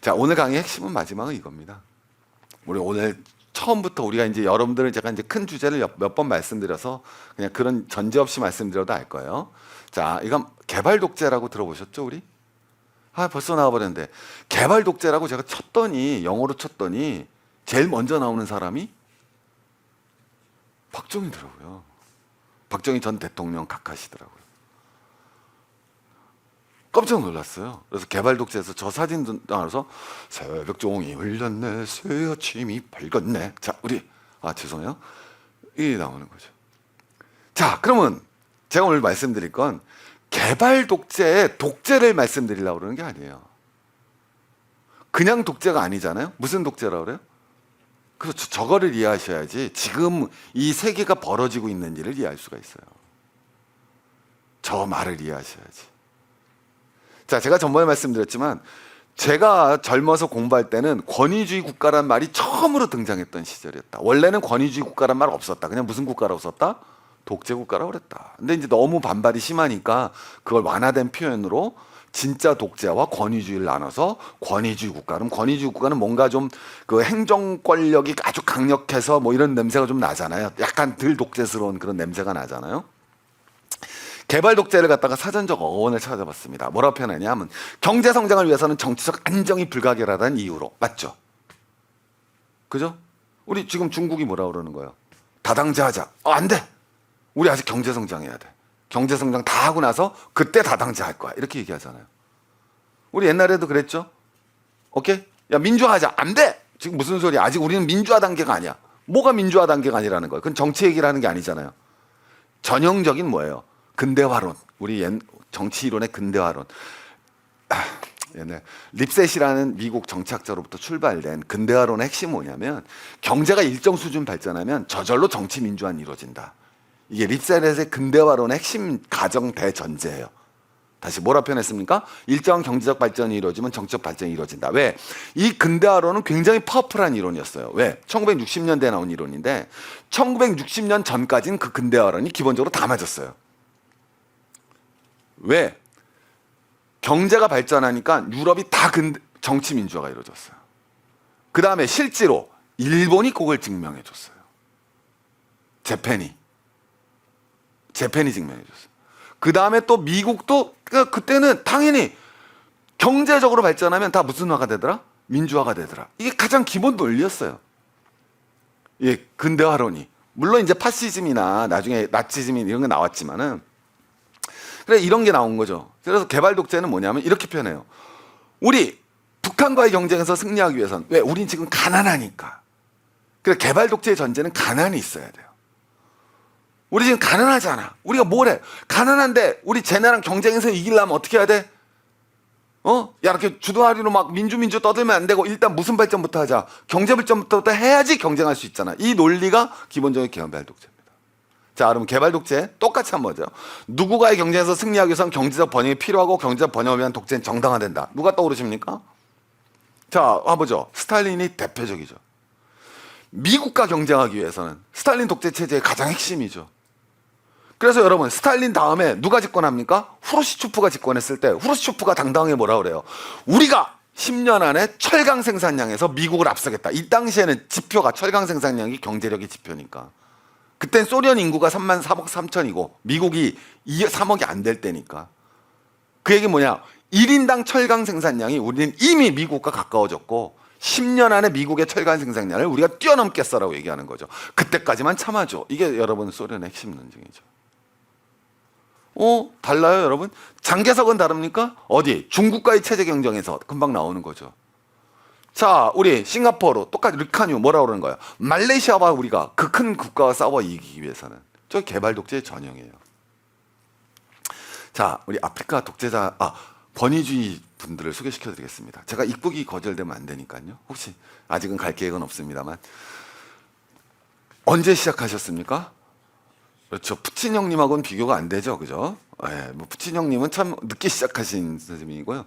자, 오늘 강의 핵심은 마지막은 이겁니다. 우리 오늘 처음부터 우리가 이제 여러분들은 제가 이제 큰 주제를 몇 번 말씀드려서 그냥 그런 전제 없이 말씀드려도 알 거예요. 자, 이건 개발 독재라고 들어보셨죠, 우리? 벌써 나와버렸는데. 개발 독재라고 제가 쳤더니, 영어로 쳤더니, 제일 먼저 나오는 사람이 박정희더라고요. 박정희 전 대통령 각하시더라고요. 깜짝 놀랐어요. 그래서 개발 독재에서 저 사진 나와서 새벽 종이 울렸네, 새 아침이 밝았네. 자, 우리, 죄송해요. 이게 나오는 거죠. 자, 그러면 제가 오늘 말씀드릴 건 개발 독재의 독재를 말씀드리려고 그러는 게 아니에요. 그냥 독재가 아니잖아요. 무슨 독재라고 그래요? 그렇죠. 저거를 이해하셔야지 지금 이 세계가 벌어지고 있는 일을 이해할 수가 있어요. 저 말을 이해하셔야지. 자, 제가 전번에 말씀드렸지만 제가 젊어서 공부할 때는 권위주의 국가란 말이 처음으로 등장했던 시절이었다. 원래는 권위주의 국가란 말 없었다. 그냥 무슨 국가라고 썼다? 독재 국가라고 그랬다. 근데 이제 너무 반발이 심하니까 그걸 완화된 표현으로 진짜 독재와 권위주의를 나눠서 권위주의 국가. 그럼 권위주의 국가는 뭔가 좀 그 행정 권력이 아주 강력해서 뭐 이런 냄새가 좀 나잖아요. 약간 덜 독재스러운 그런 냄새가 나잖아요. 개발 독재를 갖다가 사전적 어원을 찾아봤습니다. 뭐라고 표현하냐면 경제 성장을 위해서는 정치적 안정이 불가결하다는 이유로. 맞죠? 그죠? 우리 지금 중국이 뭐라고 그러는 거예요? 다당제하자. 안 돼. 우리 아직 경제 성장해야 돼. 경제 성장 다 하고 나서 그때 다당제 할 거야. 이렇게 얘기하잖아요. 우리 옛날에도 그랬죠? 오케이? 야, 민주화하자. 안 돼. 지금 무슨 소리야? 아직 우리는 민주화 단계가 아니야. 뭐가 민주화 단계가 아니라는 거예요? 그건 정치 얘기를 하는 게 아니잖아요. 전형적인 뭐예요? 근대화론. 우리 정치 이론의 근대화론. 옛날 립셋이라는 미국 정치학자로부터 출발된 근대화론의 핵심이 뭐냐면 경제가 일정 수준 발전하면 저절로 정치 민주화는 이루어진다. 이게 립셋의 근대화론의 핵심 가정 대전제예요. 다시 뭐라 표현했습니까? 일정한 경제적 발전이 이루어지면 정치적 발전이 이루어진다. 왜? 이 근대화론은 굉장히 파워풀한 이론이었어요. 왜? 1960년대에 나온 이론인데 1960년 전까지는 그 근대화론이 기본적으로 다 맞았어요. 왜? 경제가 발전하니까 유럽이 다 정치 민주화가 이루어졌어요. 그 다음에 실제로 일본이 그걸 증명해 줬어요. 재팬이 증명해 줬어요. 그 다음에 또 미국도 그때는 당연히 경제적으로 발전하면 다 무슨 화가 되더라? 민주화가 되더라. 이게 가장 기본 논리였어요. 예, 근대화론이. 물론 이제 파시즘이나 나중에 나치즘이 이런 게 나왔지만은 그래 이런 게 나온 거죠. 그래서 개발 독재는 뭐냐면 이렇게 표현해요. 우리 북한과의 경쟁에서 승리하기 위해서는 왜? 우린 지금 가난하니까. 그래서 개발 독재의 전제는 가난이 있어야 돼요. 우리 지금 가난하잖아. 우리가 뭘 해? 가난한데 우리 쟤네랑 경쟁해서 이기려면 어떻게 해야 돼? 야, 이렇게 주도하리로 막 민주 떠들면 안 되고 일단 무슨 발전부터 하자. 경제 발전부터 해야지 경쟁할 수 있잖아. 이 논리가 기본적인 개발 독재입니다. 자, 그러면 개발 독재 똑같이 한번 보죠. 누구와의 경쟁에서 승리하기 위해서는 경제적 번영이 필요하고 경제적 번영을 위한 독재는 정당화된다. 누가 떠오르십니까? 자, 봐보죠. 스탈린이 대표적이죠. 미국과 경쟁하기 위해서는 스탈린 독재 체제의 가장 핵심이죠. 그래서 여러분 스탈린 다음에 누가 집권합니까? 후르시초프가 집권했을 때 후르시초프가 당당하게 뭐라 그래요? 우리가 10년 안에 철강 생산량에서 미국을 앞서겠다. 이 당시에는 지표가 철강 생산량이 경제력의 지표니까. 그땐 소련 인구가 3만 3억 3천이고 미국이 3억이 안 될 때니까. 그 얘기 뭐냐? 1인당 철강 생산량이 우리는 이미 미국과 가까워졌고 10년 안에 미국의 철강 생산량을 우리가 뛰어넘겠어라고 얘기하는 거죠. 그때까지만 참아줘. 이게 여러분 소련의 핵심 논증이죠. 달라요 여러분? 장개석은 다릅니까? 어디? 중국과의 체제 경쟁에서 금방 나오는 거죠. 자, 우리 싱가포르 똑같이 르카뉴 뭐라고 그러는 거야? 말레이시아와 우리가 그 큰 국가와 싸워 이기기 위해서는 저 개발 독재의 전형이에요. 자, 우리 아프리카 독재자 권위주의 분들을 소개시켜 드리겠습니다. 제가 이쁘기 거절되면 안 되니까요. 혹시 아직은 갈 계획은 없습니다만 언제 시작하셨습니까? 그렇죠. 푸친 형님하고는 비교가 안 되죠. 그죠? 예, 뭐 푸친 형님은 참 늦게 시작하신 선생님이고요.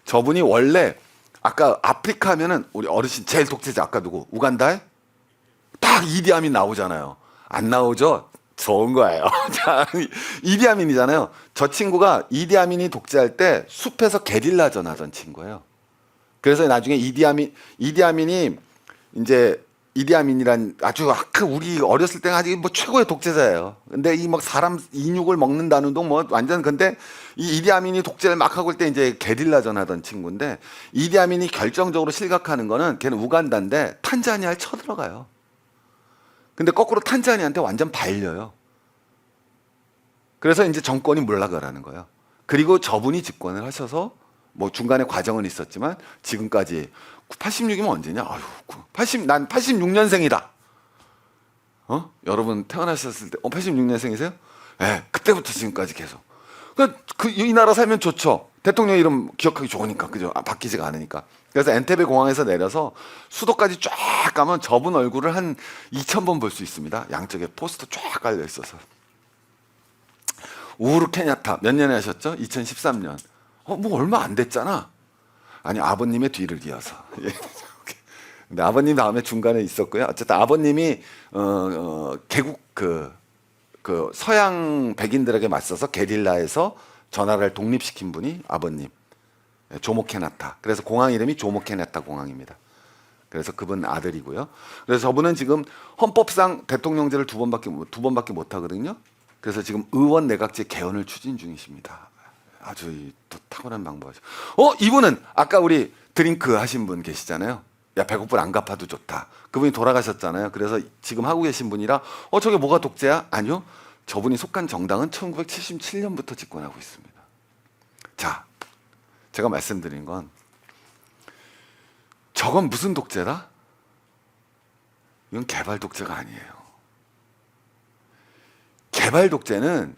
저분이 원래 아까 아프리카 하면은 우리 어르신 제일 독재자 아까 누구? 우간다에? 딱 이디아민 나오잖아요. 안 나오죠? 좋은 거예요. 자, 이디아민이잖아요. 저 친구가 이디아민이 독재할 때 숲에서 게릴라전 하던 친구예요. 그래서 나중에 이디아민이 이제 이디아민이란 아주 우리 어렸을 때는 아직 뭐 최고의 독재자예요. 근데 이 막 사람 인육을 먹는다는 둥 뭐 완전 근데 이 이디아민이 독재를 막 하고 올 때 이제 게릴라전 하던 친구인데 이디아민이 결정적으로 실각하는 거는 걔는 우간다인데 탄자니아를 쳐들어가요. 근데 거꾸로 탄자니아한테 완전 발려요. 그래서 이제 정권이 몰락을 거예요. 그리고 저분이 집권을 하셔서 뭐 중간에 과정은 있었지만 지금까지 86이면 언제냐? 아유, 난 86년생이다. 여러분 태어나셨을 때 86년생이세요? 네, 그때부터 지금까지 계속. 이 나라 살면 좋죠. 대통령 이름 기억하기 좋으니까, 그죠? 바뀌지가 않으니까. 그래서 엔테베 공항에서 내려서 수도까지 쫙 가면 저분 얼굴을 한 2,000번 볼 수 있습니다. 양쪽에 포스터 쫙 깔려 있어서. 우후루 케냐타 몇 년에 하셨죠? 2013년. 뭐 얼마 안 됐잖아. 아니 아버님의 뒤를 이어서. 근데 아버님 다음에 중간에 있었고요. 어쨌든 아버님이 개국 그 서양 백인들에게 맞서서 게릴라에서 전하를 독립시킨 분이 아버님 조모 케나타. 그래서 공항 이름이 조모 케나타 공항입니다. 그래서 그분 아들이고요. 그래서 저분은 지금 헌법상 대통령제를 두 번밖에 못 하거든요. 그래서 지금 의원 내각제 개헌을 추진 중이십니다. 아주 또 탁월한 방법이죠. 이분은 아까 우리 드링크 하신 분 계시잖아요. 야, 배고플 안 갚아도 좋다. 그분이 돌아가셨잖아요. 그래서 지금 하고 계신 분이라 저게 뭐가 독재야? 아니요. 저분이 속한 정당은 1977년부터 집권하고 있습니다. 자, 제가 말씀드린 건 저건 무슨 독재다? 이건 개발 독재가 아니에요. 개발 독재는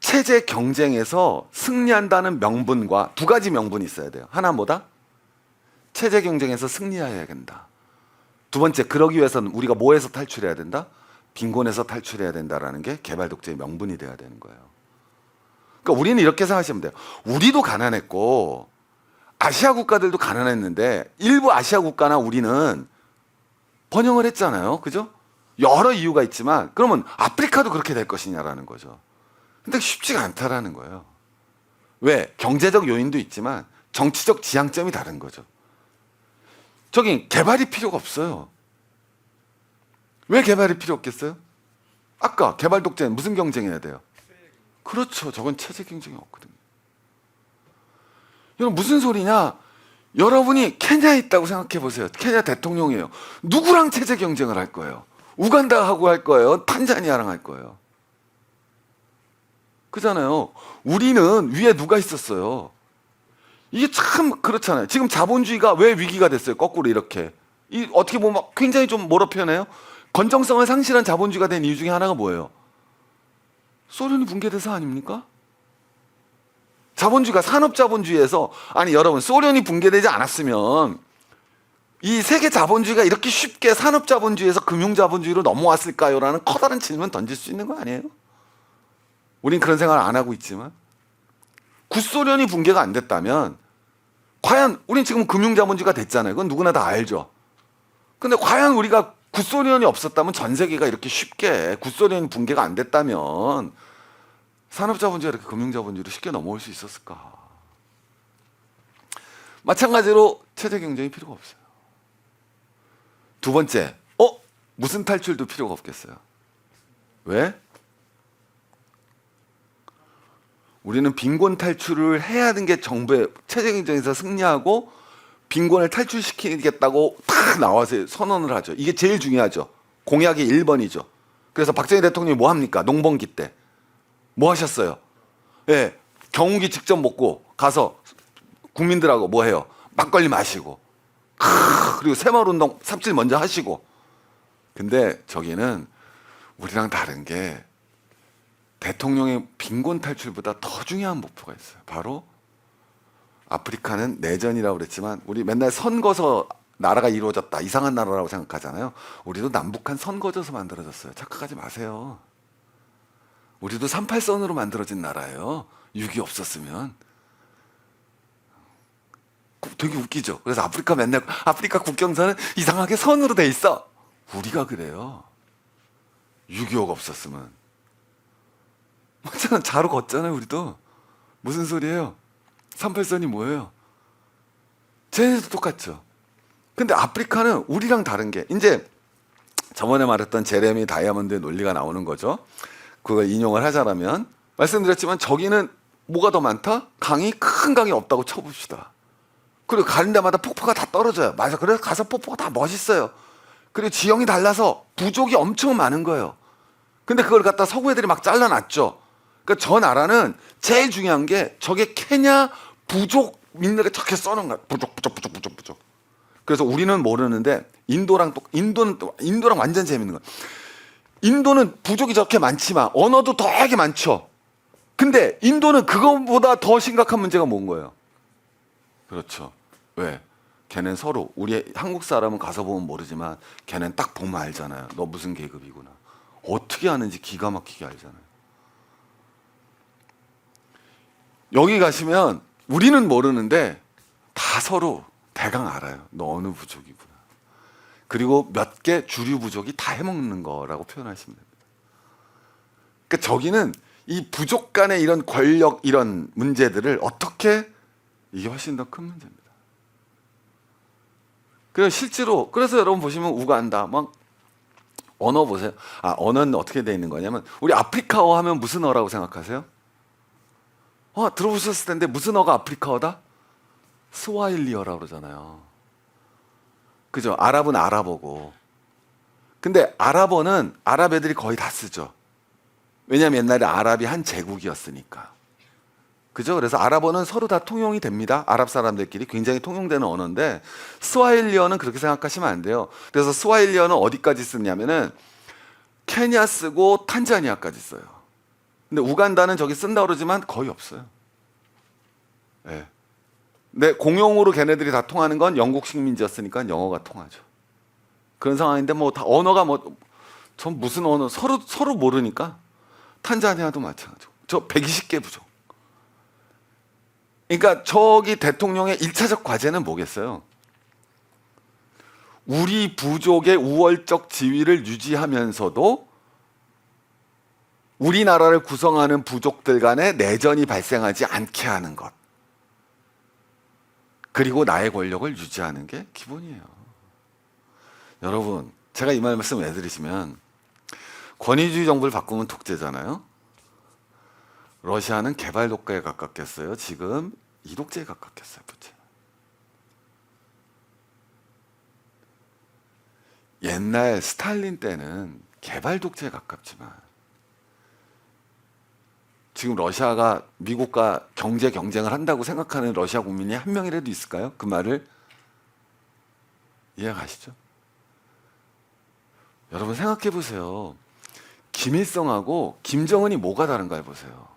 체제 경쟁에서 승리한다는 명분과 두 가지 명분이 있어야 돼요. 하나 뭐다? 체제 경쟁에서 승리해야 된다. 두 번째, 그러기 위해서는 우리가 뭐에서 탈출해야 된다? 빈곤에서 탈출해야 된다라는 게 개발 독재의 명분이 돼야 되는 거예요. 그러니까 우리는 이렇게 생각하시면 돼요. 우리도 가난했고 아시아 국가들도 가난했는데 일부 아시아 국가나 우리는 번영을 했잖아요. 그죠? 여러 이유가 있지만 그러면 아프리카도 그렇게 될 것이냐라는 거죠. 근데 쉽지가 않다라는 거예요. 왜? 경제적 요인도 있지만 정치적 지향점이 다른 거죠. 저기 개발이 필요가 없어요. 왜 개발이 필요 없겠어요? 아까 개발 독재는 무슨 경쟁해야 돼요? 그렇죠. 저건 체제 경쟁이 없거든요. 여러분 무슨 소리냐? 여러분이 케냐에 있다고 생각해 보세요. 케냐 대통령이에요. 누구랑 체제 경쟁을 할 거예요? 우간다하고 할 거예요? 탄자니아랑 할 거예요? 그잖아요. 우리는 위에 누가 있었어요? 이게 참 그렇잖아요. 지금 자본주의가 왜 위기가 됐어요? 거꾸로 이렇게. 어떻게 보면 굉장히 좀 뭐라 표현해요? 건정성을 상실한 자본주의가 된 이유 중에 하나가 뭐예요? 소련이 붕괴돼서 아닙니까? 자본주의가 산업자본주의에서 아니 여러분 소련이 붕괴되지 않았으면 이 세계 자본주의가 이렇게 쉽게 산업자본주의에서 금융자본주의로 넘어왔을까요? 라는 커다란 질문 던질 수 있는 거 아니에요? 우린 그런 생각을 안 하고 있지만 구소련이 붕괴가 안 됐다면 과연 우린 지금 금융자본주의가 됐잖아요. 그건 누구나 다 알죠. 근데 과연 우리가 구소련이 없었다면 전 세계가 이렇게 쉽게 구소련이 붕괴가 안 됐다면 산업자본주의가 이렇게 금융자본주의로 쉽게 넘어올 수 있었을까? 마찬가지로 체제 경쟁이 필요가 없어요. 두 번째, 무슨 탈출도 필요가 없겠어요. 왜? 우리는 빈곤 탈출을 해야 하는 게 정부의 체제 경쟁에서 승리하고 빈곤을 탈출시키겠다고 딱 나와서 선언을 하죠. 이게 제일 중요하죠. 공약의 1번이죠. 그래서 박정희 대통령이 뭐 합니까? 농번기 때. 뭐 하셨어요? 예, 경운기 직접 먹고 가서 국민들하고 뭐 해요? 막걸리 마시고 그리고 새마을운동 삽질 먼저 하시고. 근데 저기는 우리랑 다른 게 대통령의 빈곤 탈출보다 더 중요한 목표가 있어요. 바로 아프리카는 내전이라고 그랬지만 우리 맨날 선 거서 나라가 이루어졌다. 이상한 나라라고 생각하잖아요. 우리도 남북한 선 거져서 만들어졌어요. 착각하지 마세요. 우리도 38선으로 만들어진 나라예요. 6.25 없었으면. 되게 웃기죠. 그래서 아프리카 국경선은 이상하게 선으로 돼 있어. 우리가 그래요. 6.25가 없었으면. 맞잖아. 자로 걷잖아요. 우리도. 무슨 소리예요? 38선이 뭐예요? 쟤네도 똑같죠. 근데 아프리카는 우리랑 다른 게 이제 저번에 말했던 제레미 다이아몬드의 논리가 나오는 거죠. 그걸 인용을 하자라면 말씀드렸지만 저기는 뭐가 더 많다? 큰 강이 없다고 쳐봅시다. 그리고 가는 데마다 폭포가 다 떨어져요. 맞아. 그래서 가서 폭포가 다 멋있어요. 그리고 지형이 달라서 부족이 엄청 많은 거예요. 근데 그걸 갖다 서구 애들이 막 잘라놨죠. 그러니까 저 나라는 제일 중요한 게 저게 케냐 부족 민들에 저렇게 써놓은 거야. 부족. 그래서 우리는 모르는데 인도랑 완전 재밌는 거야. 인도는 부족이 저렇게 많지만 언어도 되게 많죠. 근데 인도는 그것보다 더 심각한 문제가 뭔 거예요? 그렇죠. 왜? 걔는 서로 우리 한국 사람은 가서 보면 모르지만 걔는 딱 보면 알잖아요. 너 무슨 계급이구나. 어떻게 아는지 기가 막히게 알잖아요. 여기 가시면 우리는 모르는데 다 서로 대강 알아요. 너 어느 부족이구나. 그리고 몇 개 주류 부족이 다 해먹는 거라고 표현하시면 됩니다. 그러니까 저기는 이 부족 간의 이런 권력 이런 문제들을 어떻게 이게 훨씬 더 큰 문제입니다. 그래서 실제로 그래서 여러분 보시면 우간다 막 언어 보세요. 언어는 어떻게 돼 있는 거냐면 우리 아프리카어 하면 무슨 어라고 생각하세요? 들어보셨을 텐데 무슨 어가 아프리카어다? 스와힐리어라고 그러잖아요. 그죠? 아랍은 아랍어고. 근데 아랍어는 아랍 애들이 거의 다 쓰죠. 왜냐하면 옛날에 아랍이 한 제국이었으니까. 그죠? 그래서 아랍어는 서로 다 통용이 됩니다. 아랍 사람들끼리 굉장히 통용되는 언어인데 스와힐리어는 그렇게 생각하시면 안 돼요. 그래서 스와힐리어는 어디까지 쓰냐면은 케냐 쓰고 탄자니아까지 써요. 근데 우간다는 저기 쓴다 그러지만 거의 없어요. 네. 근데 공용으로 걔네들이 다 통하는 건 영국 식민지였으니까 영어가 통하죠. 그런 상황인데 뭐 다 언어가 전 무슨 언어 서로 모르니까 탄자니아도 마찬가지고 저 120개 부족. 그러니까 저기 대통령의 1차적 과제는 뭐겠어요? 우리 부족의 우월적 지위를 유지하면서도 우리나라를 구성하는 부족들 간에 내전이 발생하지 않게 하는 것. 그리고 나의 권력을 유지하는 게 기본이에요. 여러분, 제가 이 말씀 왜 드리시면 권위주의 정부를 바꾸면 독재잖아요. 러시아는 개발 독재에 가깝겠어요? 지금 이독재에 가깝겠어요? 부채. 옛날 스탈린 때는 개발 독재에 가깝지만 지금 러시아가 미국과 경제 경쟁을 한다고 생각하는 러시아 국민이 한 명이라도 있을까요? 그 말을 이해가시죠? 여러분 생각해 보세요. 김일성하고 김정은이 뭐가 다른가 해보세요.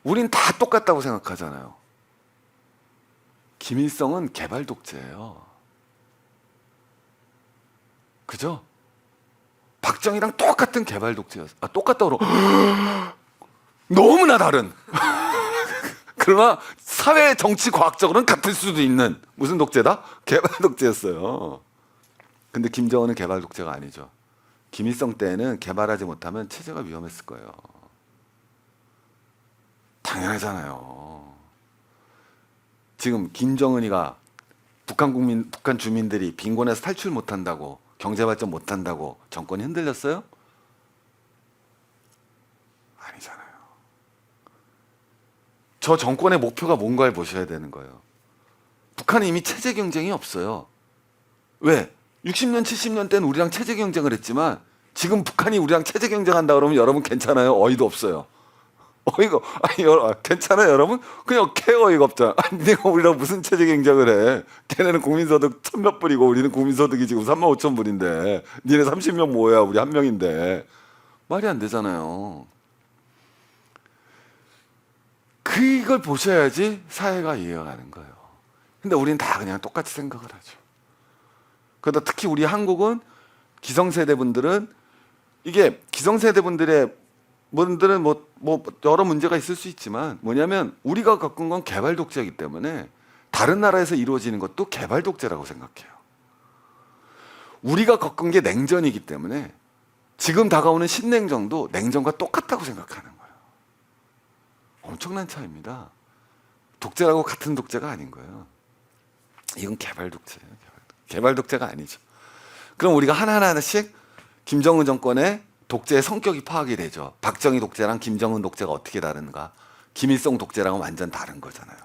우린 다 똑같다고 생각하잖아요. 김일성은 개발 독재예요. 그죠? 박정희랑 똑같은 개발 독재였어. 똑같다고 너무나 다른. 그러나 사회 정치 과학적으로는 같을 수도 있는 무슨 독재다? 개발 독재였어요. 근데 김정은은 개발 독재가 아니죠. 김일성 때는 개발하지 못하면 체제가 위험했을 거예요. 당연하잖아요. 지금 김정은이가 북한 주민들이 빈곤에서 탈출 못한다고 경제 발전 못한다고 정권이 흔들렸어요? 아니잖아요. 저 정권의 목표가 뭔가를 보셔야 되는 거예요. 북한은 이미 체제 경쟁이 없어요. 왜? 60년, 70년 때는 우리랑 체제 경쟁을 했지만 지금 북한이 우리랑 체제 경쟁한다 그러면 여러분 괜찮아요? 어이도 없어요. 어이가 괜찮아요 여러분? 그냥 어이가 없잖아. 내가 우리랑 무슨 체제 경쟁을 해? 걔네는 국민소득 1,000몇 불이고 우리는 국민소득이 지금 35,000불인데 니네 30명 뭐야 우리 한 명인데 말이 안 되잖아요. 그걸 보셔야지 사회가 이해가는 거예요. 근데 우리는 다 그냥 똑같이 생각을 하죠. 그러다 특히 우리 한국은 기성세대 분들은 이게 기성세대 분들은 뭐 여러 문제가 있을 수 있지만 뭐냐면 우리가 겪은 건 개발 독재이기 때문에 다른 나라에서 이루어지는 것도 개발 독재라고 생각해요. 우리가 겪은 게 냉전이기 때문에 지금 다가오는 신냉전도 냉전과 똑같다고 생각하는 거예요. 엄청난 차이입니다. 독재라고 같은 독재가 아닌 거예요. 이건 개발 독재예요. 개발 독재가 아니죠. 그럼 우리가 하나하나씩 김정은 정권의 독재의 성격이 파악이 되죠. 박정희 독재랑 김정은 독재가 어떻게 다른가? 김일성 독재랑은 완전 다른 거잖아요.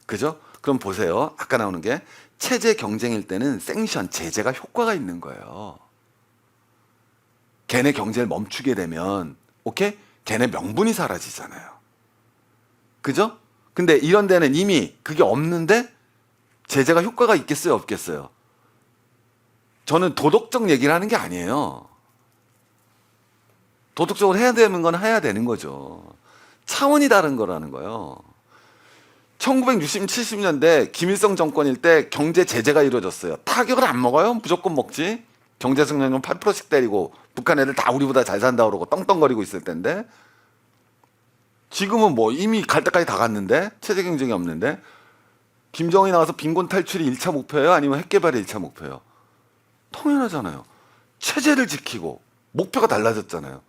그죠? 그럼 보세요. 아까 나오는 게 체제 경쟁일 때는 생션, 제재가 효과가 있는 거예요. 걔네 경제를 멈추게 되면 오케이? 걔네 명분이 사라지잖아요. 그죠? 근데 이런 데는 이미 그게 없는데 제재가 효과가 있겠어요? 없겠어요? 저는 도덕적 얘기를 하는 게 아니에요. 도덕적으로 해야 되는 건 해야 되는 거죠. 차원이 다른 거라는 거예요. 1960, 70년대 김일성 정권일 때 경제 제재가 이루어졌어요. 타격을 안 먹어요? 무조건 먹지. 경제 성장률 8%씩 때리고 북한 애들 다 우리보다 잘 산다 그러고 떵떵거리고 있을 텐데 지금은 뭐 이미 갈 때까지 다 갔는데 체제 경쟁이 없는데 김정은이 나와서 빈곤 탈출이 1차 목표예요? 아니면 핵 개발이 1차 목표예요? 당연하잖아요. 체제를 지키고 목표가 달라졌잖아요.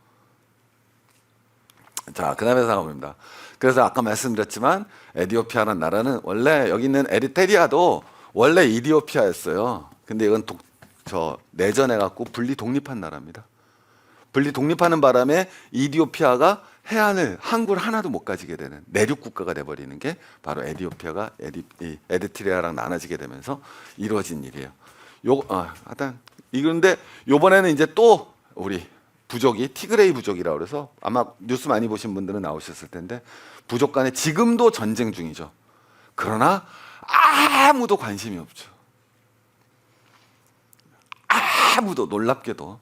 자, 그 다음에 상황입니다. 그래서 아까 말씀드렸지만 에티오피아라는 나라는 원래 여기 있는 에리트리아도 원래 이디오피아였어요. 근데 이건 내전해갖고 분리 독립한 나라입니다. 분리 독립하는 바람에 이디오피아가 해안을 항구를 하나도 못 가지게 되는 내륙 국가가 돼버리는 게 바로 에티오피아가 에리트리아랑 나눠지게 되면서 이루어진 일이에요. 하여튼 이건데 요번에는 이제 또 우리 부족이 티그레이 부족이라고 그래서 아마 뉴스 많이 보신 분들은 나오셨을 텐데 부족 간에 지금도 전쟁 중이죠. 그러나 아무도 관심이 없죠. 아무도 놀랍게도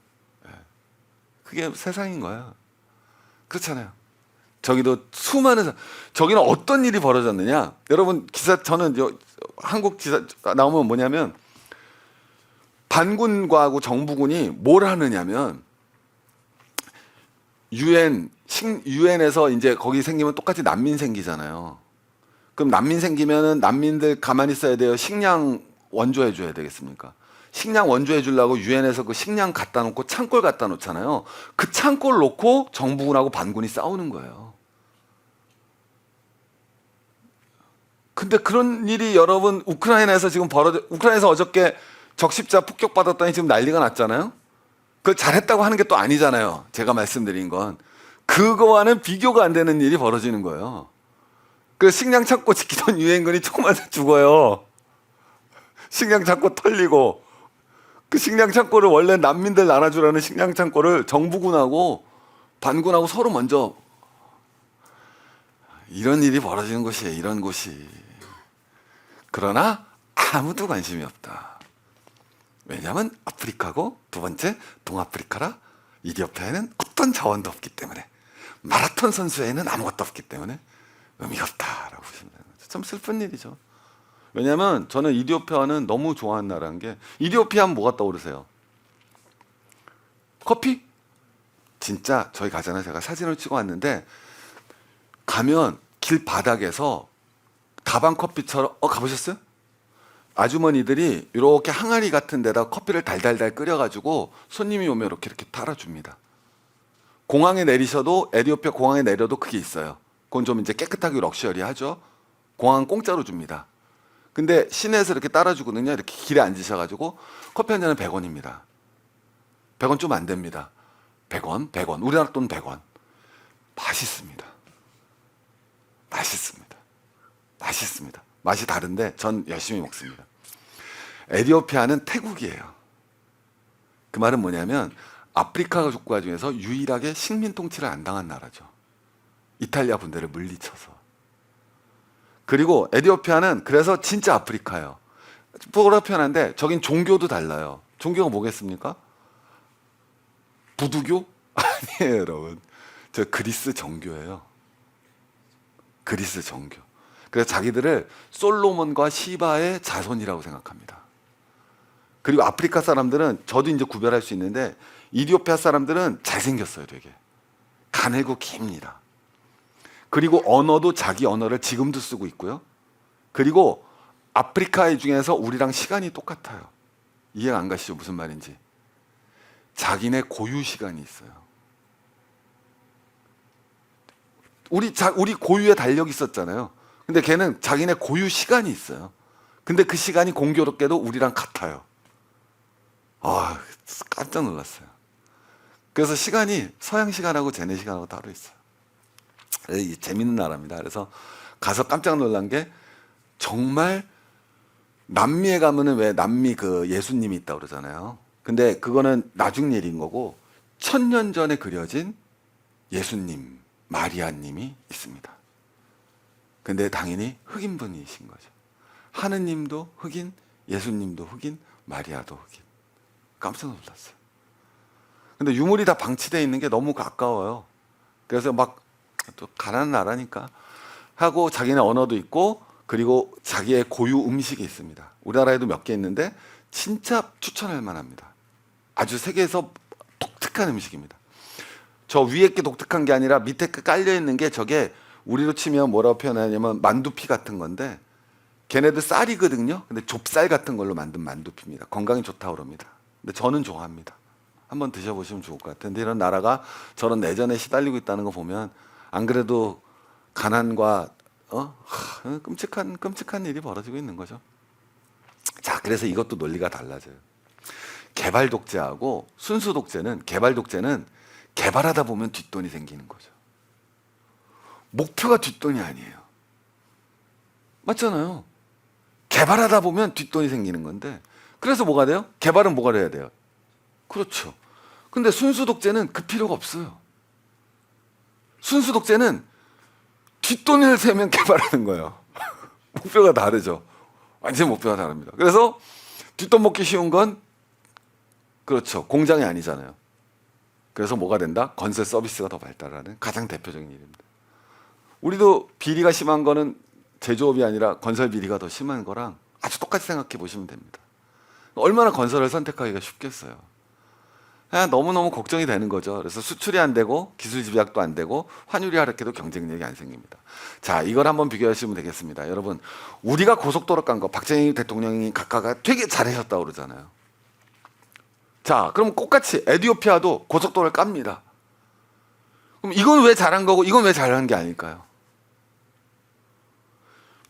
그게 세상인 거야. 그렇잖아요. 저기도 저기는 어떤 일이 벌어졌느냐? 여러분 저는 한국 기사 나오면 뭐냐면 반군과하고 정부군이 뭘 하느냐면 유엔에서 이제 거기 생기면 똑같이 난민 생기잖아요. 그럼 난민 생기면은 난민들 가만히 있어야 돼요. 식량 원조해 줘야 되겠습니까? 식량 원조해 주려고 유엔에서 그 식량 갖다 놓고 창고를 갖다 놓잖아요. 그 창고를 놓고 정부군하고 반군이 싸우는 거예요. 근데 그런 일이 여러분 우크라이나에서 지금 우크라이나에서 어저께 적십자 폭격받았더니 지금 난리가 났잖아요. 그걸 잘했다고 하는 게 또 아니잖아요. 제가 말씀드린 건 그거와는 비교가 안 되는 일이 벌어지는 거예요. 그 식량 창고 지키던 유엔군이 조금만 죽어요. 식량 창고 털리고 그 식량 창고를 원래 난민들 나눠주라는 식량 창고를 정부군하고 반군하고 서로 먼저 이런 일이 벌어지는 곳이에요. 이런 곳이. 그러나 아무도 관심이 없다. 왜냐하면 아프리카고 두 번째 동아프리카라 이디오피아에는 어떤 자원도 없기 때문에 마라톤 선수에는 아무것도 없기 때문에 의미가 없다라고 보시면 되는 거죠. 참 슬픈 일이죠. 왜냐하면 저는 이디오피아는 너무 좋아하는 나라인 게 이디오피아 하면 뭐가 떠오르세요? 커피? 진짜 저희 가잖아요. 제가 사진을 찍어 왔는데 가면 길 바닥에서 다방 커피처럼 가보셨어요? 아주머니들이 이렇게 항아리 같은 데다 커피를 달달달 끓여가지고 손님이 오면 이렇게 따라줍니다. 공항에 내리셔도 에티오피아 공항에 내려도 그게 있어요. 그건 좀 이제 깨끗하게 럭셔리하죠. 공항 공짜로 줍니다. 근데 시내에서 이렇게 따라주거든요. 이렇게 길에 앉으셔가지고 커피 한 잔은 100원입니다. 100원 좀 안 됩니다. 100원, 100원. 우리나라 돈 100원. 맛있습니다. 맛있습니다. 맛있습니다. 맛이 다른데 전 열심히 먹습니다. 에티오피아는 태국이에요. 그 말은 뭐냐면 아프리카 국가 중에서 유일하게 식민 통치를 안 당한 나라죠. 이탈리아 분들을 물리쳐서. 그리고 에티오피아는 그래서 진짜 아프리카예요. 뭐라 표현한데 저긴 종교도 달라요. 종교가 뭐겠습니까? 부두교? 아니에요, 여러분. 저 그리스 정교예요. 그리스 정교. 그래서 자기들을 솔로몬과 시바의 자손이라고 생각합니다. 그리고 아프리카 사람들은 저도 이제 구별할 수 있는데 이디오피아 사람들은 잘생겼어요, 되게. 가늘고 깁니다. 그리고 언어도 자기 언어를 지금도 쓰고 있고요. 그리고 아프리카 중에서 우리랑 시간이 똑같아요. 이해가 안 가시죠? 무슨 말인지. 자기네 고유 시간이 있어요. 우리 고유의 달력이 있었잖아요. 근데 걔는 자기네 고유 시간이 있어요. 근데 그 시간이 공교롭게도 우리랑 같아요. 아, 깜짝 놀랐어요. 그래서 시간이 서양 시간하고 쟤네 시간하고 따로 있어요. 재밌는 나라입니다. 그래서 가서 깜짝 놀란 게 정말 남미에 가면은 왜 남미 그 예수님이 있다고 그러잖아요. 근데 그거는 나중 일인 거고 1000년 전에 그려진 예수님, 마리아님이 있습니다. 근데 당연히 흑인분이신 거죠. 하느님도 흑인, 예수님도 흑인, 마리아도 흑인. 깜짝 놀랐어요. 근데 유물이 다 방치되어 있는 게 너무 가까워요. 그래서 막 또 가난한 나라니까 하고 자기네 언어도 있고 그리고 자기의 고유 음식이 있습니다. 우리나라에도 몇 개 있는데 진짜 추천할 만합니다. 아주 세계에서 독특한 음식입니다. 저 위에 게 독특한 게 아니라 밑에 게 깔려 있는 게 저게 우리로 치면 뭐라고 표현하냐면 만두피 같은 건데 걔네들 쌀이거든요. 근데 좁쌀 같은 걸로 만든 만두피입니다. 건강에 좋다고 그럽니다. 근데 저는 좋아합니다. 한번 드셔보시면 좋을 것 같은데 이런 나라가 저런 내전에 시달리고 있다는 거 보면 안 그래도 가난과 끔찍한 일이 벌어지고 있는 거죠. 자, 그래서 이것도 논리가 달라져요. 개발 독재하고 순수 독재는 개발하다 보면 뒷돈이 생기는 거죠. 목표가 뒷돈이 아니에요. 맞잖아요. 개발하다 보면 뒷돈이 생기는 건데 그래서 뭐가 돼요? 개발은 뭐가 돼야 돼요? 그렇죠. 근데 순수 독재는 그 필요가 없어요. 순수 독재는 뒷돈을 세면 개발하는 거예요. 목표가 다르죠. 완전 목표가 다릅니다. 그래서 뒷돈 먹기 쉬운 건 그렇죠. 공장이 아니잖아요. 그래서 뭐가 된다? 건설 서비스가 더 발달하는 가장 대표적인 일입니다. 우리도 비리가 심한 거는 제조업이 아니라 건설 비리가 더 심한 거랑 아주 똑같이 생각해 보시면 됩니다. 얼마나 건설을 선택하기가 쉽겠어요. 너무너무 걱정이 되는 거죠. 그래서 수출이 안 되고 기술 집약도 안 되고 환율이 하락해도 경쟁력이 안 생깁니다. 자, 이걸 한번 비교하시면 되겠습니다. 여러분, 우리가 고속도로 깐 거 박정희 대통령이 각하가 되게 잘하셨다고 그러잖아요. 자, 그럼 똑같이 에티오피아도 고속도로를 깝니다. 그럼 이건 왜 잘한 거고 이건 왜 잘한 게 아닐까요?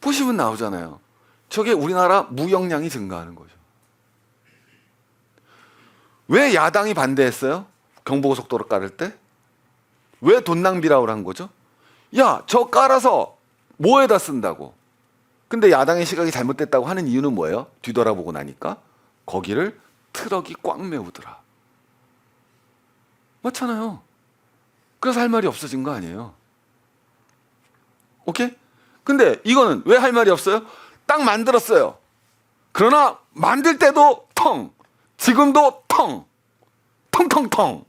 보시면 나오잖아요. 저게 우리나라 무역량이 증가하는 거죠. 왜 야당이 반대했어요? 경부고속도로 깔을 때? 왜 돈 낭비라고 한 거죠? 야, 저 깔아서 뭐에다 쓴다고? 근데 야당의 시각이 잘못됐다고 하는 이유는 뭐예요? 뒤돌아보고 나니까 거기를 트럭이 꽉 메우더라. 맞잖아요. 그래서 할 말이 없어진 거 아니에요? 오케이? 근데 이거는 왜 할 말이 없어요? 딱 만들었어요. 그러나 만들 때도 텅, 지금도 텅, 텅텅텅.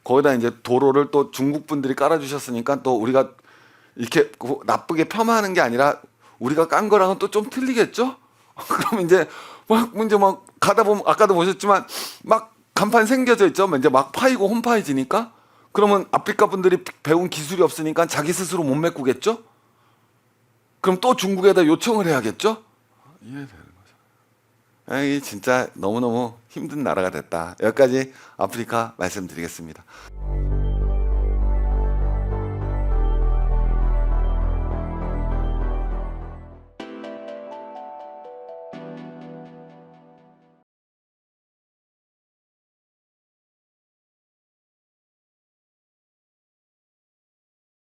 거기다 이제 도로를 또 중국 분들이 깔아주셨으니까 또 우리가 이렇게 나쁘게 폄하하는 게 아니라 우리가 깐 거랑은 또 좀 틀리겠죠? 그럼 이제 막 가다 보면 아까도 보셨지만 막 간판 생겨져 있죠? 이제 막 파이고 홈파이지니까 그러면 아프리카 분들이 배운 기술이 없으니까 자기 스스로 못 메꾸겠죠? 그럼 또 중국에다 요청을 해야겠죠? 이해되는 거죠. 이 진짜 너무너무 힘든 나라가 됐다. 여기까지 아프리카 말씀드리겠습니다.